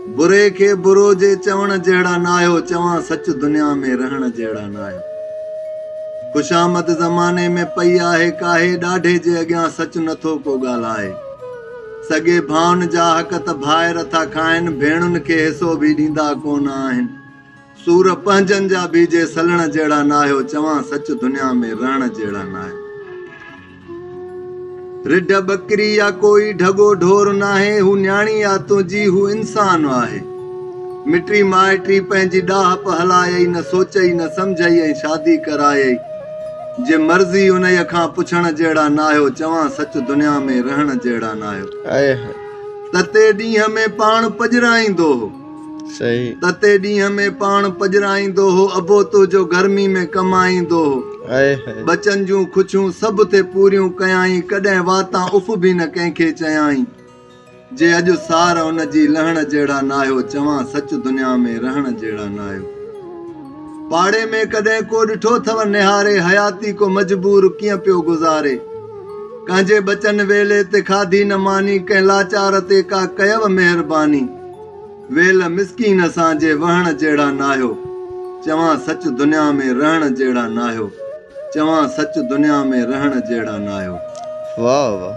बुरे खे बुरो जे चवण जहिड़ा न आहियो, चवां सच दुनिया में रहण जहिड़ा न आहियो। खुशामद ज़माने में पई आहे काहे, ॾाढे जे अॻियां सच नथो को ॻाल्हाए। सॻे भाउनि जा हक़ त भाइर था खाइनि, भेणुनि खे हिसो बि ॾींदा कोन आहिनि। सूर पंहिंजनि जा बीजे सलण जहिड़ा न आहियो, चवां सच दुनिया में रहण जहिड़ा न आहियो। रिढ बकरी या कोई ढगो ढोर नाहे, हू न्याणी या तुंहिंजी हू इंसान आहे। मिटी माइटी पंहिंजी ॾाहप हलायई, न सोचई न सम्झई ऐं शादी करायई। जे मर्ज़ी उनई खां पुछण जहिड़ा न आहियो, चवां सच दुनिया में रहण जहिड़ा न आहियो। तते ॾींहं में पाण पजराईंदो हो, सही तते ॾींहं में पाण पजराईंदो हो, अबो तुंहिंजो गर्मी में कमाईंदो हो। बचन जूं खुशियूं सभु ते पूरियूं कयाई, कॾहिं वातां उफ़ बि न कंहिंखे चयाई। जे अॼु सार उन जी लहण जहिड़ा न आहियो, चवां सच दुनिया में रहण जहिड़ा न आहियो। पाड़े में कॾहिं को ॾिठो अथव निहारे, हयाती को मजबूर कीअं पियो गुज़ारे। कंहिंजे बचन वेले ते खाधी न मानी, कंहिं लाचार ते का कयव महिरबानी। वेल मिसकीन सां जे वहण जहिड़ा न आहियो, चवां सच दुनिया में रहण जहिड़ा न आहियो। चवां सच दुनिया में रहण जहिड़ा न आहियो। वाह वाह।